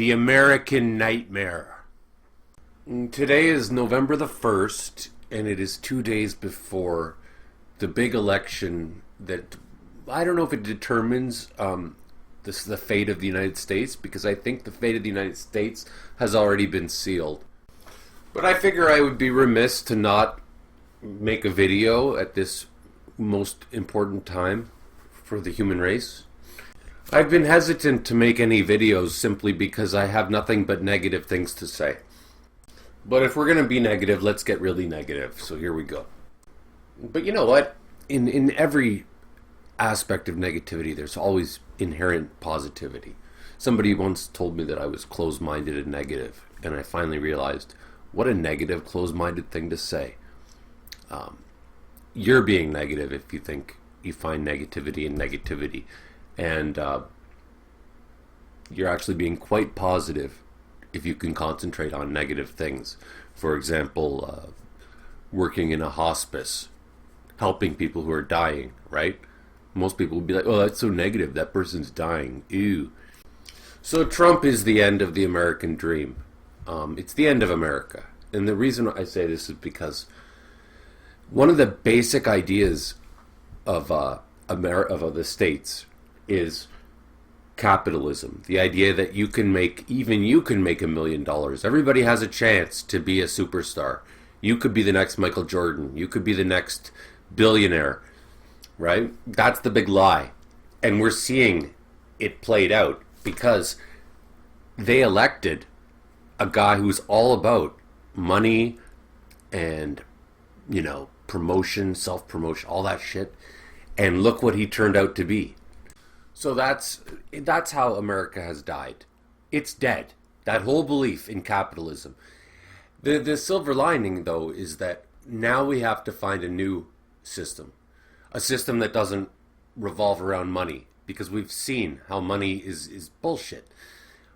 The American Nightmare. Today is November the 1st, and it is 2 days before the big election that, I don't know if it determines the fate of the United States, because I think the fate of the United States has already been sealed. But I figure I would be remiss to not make a video at this most important time for the human race. I've been hesitant to make any videos simply because I have nothing but negative things to say. But if we're going to be negative, let's get really negative. So here we go. But you know what? In every aspect of negativity, there's always inherent positivity. Somebody once told me that I was closed-minded and negative, and I finally realized what a negative, closed-minded thing to say. You're being negative if you think you find negativity in negativity. And you're actually being quite positive if you can concentrate on negative things. For example, working in a hospice, helping people who are dying, right? Most people would be like, oh, that's so negative, that person's dying, ew. So Trump is the end of the American dream. It's the end of America. And the reason I say this is because one of the basic ideas of the states is capitalism. The idea that you can make $1 million. Everybody has a chance to be a superstar. You could be the next Michael Jordan. You could be the next billionaire, right? That's the big lie. And we're seeing it played out because they elected a guy who's all about money and, promotion, self-promotion, all that shit. And look what he turned out to be. So that's how America has died. It's dead. That whole belief in capitalism. The silver lining, though, is that now we have to find a new system. A system that doesn't revolve around money. Because we've seen how money is bullshit.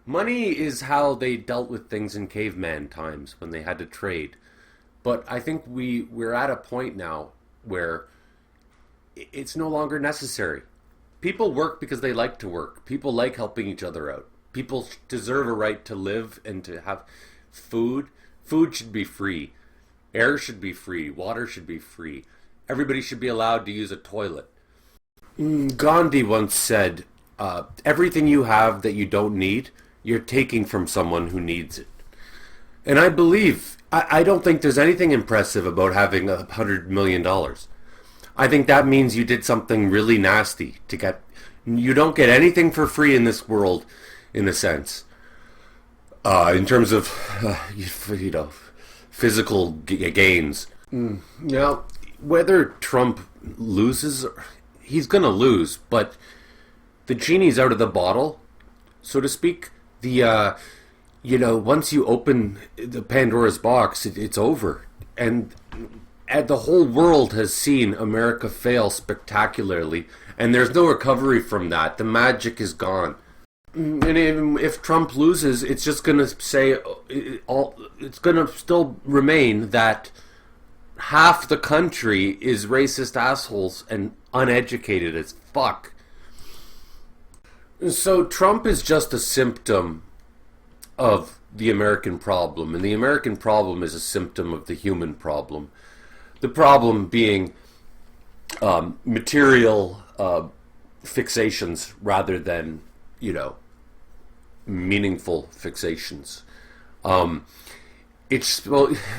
Money is how they dealt with things in caveman times when they had to trade. But I think we're at a point now where it's no longer necessary. People work because they like to work. People like helping each other out. People deserve a right to live and to have food. Food should be free. Air should be free. Water should be free. Everybody should be allowed to use a toilet. Gandhi once said, everything you have that you don't need, you're taking from someone who needs it. And I believe, I don't think there's anything impressive about having $100 million. I think that means you did something really nasty to get. You don't get anything for free in this world, in a sense. In terms of, physical gains. Now, whether Trump loses, he's going to lose, but the genie's out of the bottle, so to speak. Once you open the Pandora's box, it's over. And the whole world has seen America fail spectacularly, and there's no recovery from that. The magic is gone. And if Trump loses, it's just going to say, it's going to still remain that half the country is racist assholes and uneducated as fuck. So Trump is just a symptom of the American problem, and the American problem is a symptom of the human problem. The problem being material fixations rather than, meaningful fixations.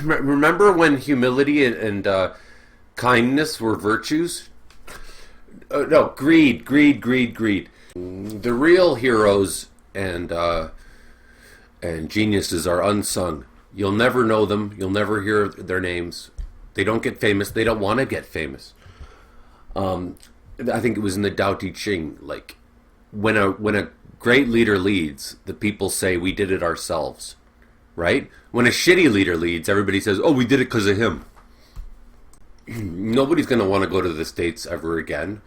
Remember when humility and kindness were virtues? No, greed. The real heroes and geniuses are unsung. You'll never know them. You'll never hear their names. They don't get famous. They don't want to get famous. I think it was in the Tao Te Ching. Like when a great leader leads, the people say we did it ourselves, right? When a shitty leader leads, everybody says, "Oh, we did it because of him." Nobody's going to want to go to the States ever again.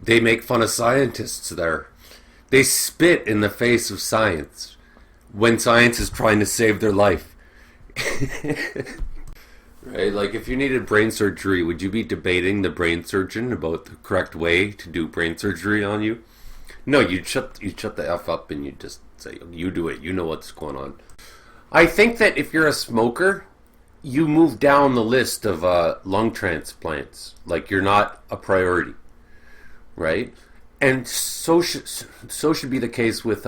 They make fun of scientists there. They spit in the face of science when science is trying to save their life. Right? Like, if you needed brain surgery, would you be debating the brain surgeon about the correct way to do brain surgery on you? No, you shut the F up and you just say, you do it. You know what's going on. I think that if you're a smoker, you move down the list of lung transplants. Like, you're not a priority, right? And so should be the case with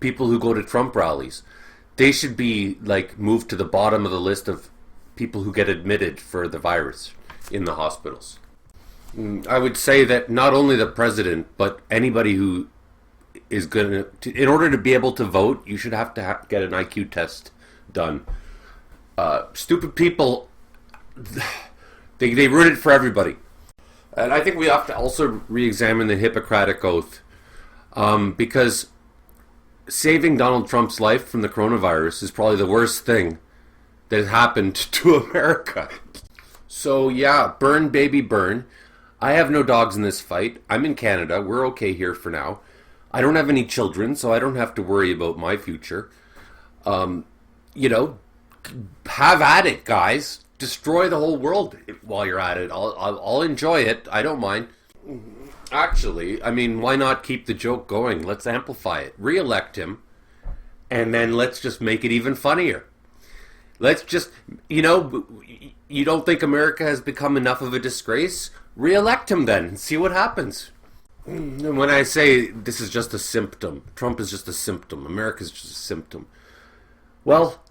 people who go to Trump rallies. They should be like moved to the bottom of the list of people who get admitted for the virus in the hospitals. I would say that not only the president, but anybody who is going to, in order to be able to vote, you should have to get an IQ test done. Stupid people, they ruin it for everybody. And I think we have to also re-examine the Hippocratic Oath, because saving Donald Trump's life from the coronavirus is probably the worst thing that has happened to America. So yeah, burn baby burn. I have no dogs in this fight. I'm in Canada. We're okay here for now. I don't have any children, so I don't have to worry about my future. You know, have at it, guys. Destroy the whole world while you're at it. I'll enjoy it. I don't mind. Actually, I mean, why not keep the joke going? Let's amplify it. Re-elect him, and then let's just make it even funnier. Let's just, you don't think America has become enough of a disgrace? Re-elect him then and see what happens. And when I say this is just a symptom, Trump is just a symptom, America's just a symptom. Well,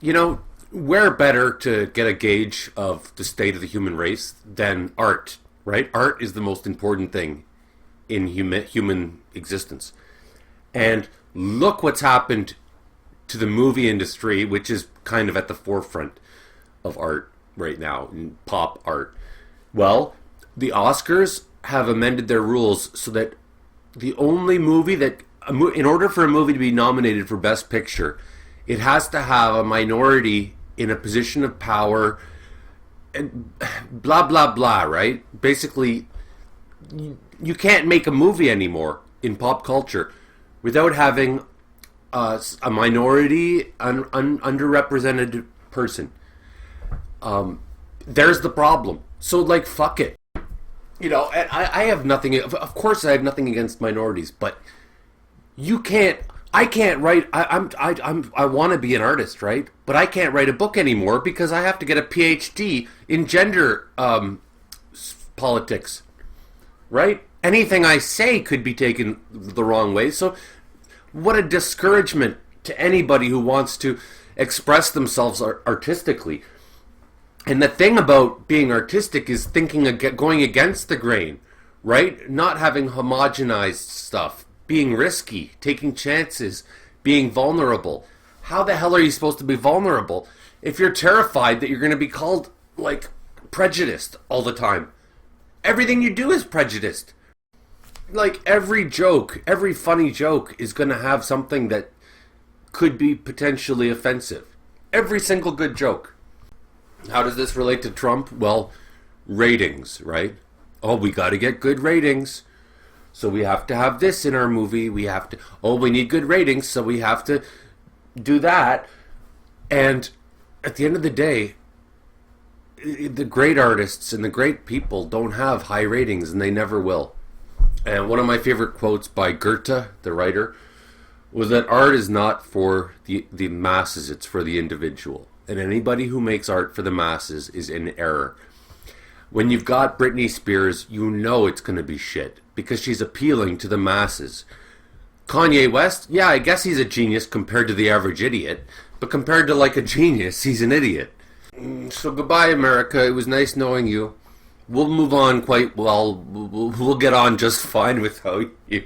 where better to get a gauge of the state of the human race than art, right? Art is the most important thing in human existence. And look what's happened to the movie industry, which is kind of at the forefront of art right now, in pop art. Well, the Oscars have amended their rules so that the only movie that, in order for a movie to be nominated for Best Picture, it has to have a minority in a position of power, and blah, blah, blah, right? Basically, you can't make a movie anymore in pop culture without having a minority, underrepresented person. There's the problem. So, fuck it. And I have nothing, of course I have nothing against minorities, but I can't write, I want to be an artist, right? But I can't write a book anymore because I have to get a PhD in gender politics, right? Anything I say could be taken the wrong way. So what a discouragement to anybody who wants to express themselves artistically. And the thing about being artistic is going against the grain, right? Not having homogenized stuff, being risky, taking chances, being vulnerable. How the hell are you supposed to be vulnerable if you're terrified that you're going to be called, prejudiced all the time? Everything you do is prejudiced. Every joke, every funny joke is going to have something that could be potentially offensive. Every single good joke. How does this relate to Trump? Well, ratings, right? Oh, we got to get good ratings. So we have to have this in our movie. We need good ratings, so we have to do that. And at the end of the day, the great artists and the great people don't have high ratings, and they never will. And one of my favorite quotes by Goethe, the writer, was that art is not for the masses, it's for the individual. And anybody who makes art for the masses is in error. When you've got Britney Spears, you know it's going to be shit because she's appealing to the masses. Kanye West, yeah, I guess he's a genius compared to the average idiot, but compared to a genius, he's an idiot. So goodbye, America. It was nice knowing you. We'll move on quite well. We'll get on just fine without you.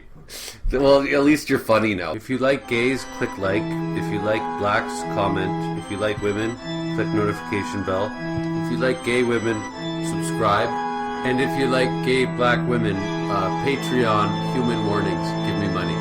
Well, at least you're funny now. If you like gays, click like. If you like blacks, comment. If you like women, click notification bell. If you like gay women, subscribe. And if you like gay black women, Patreon, Human Warnings, give me money.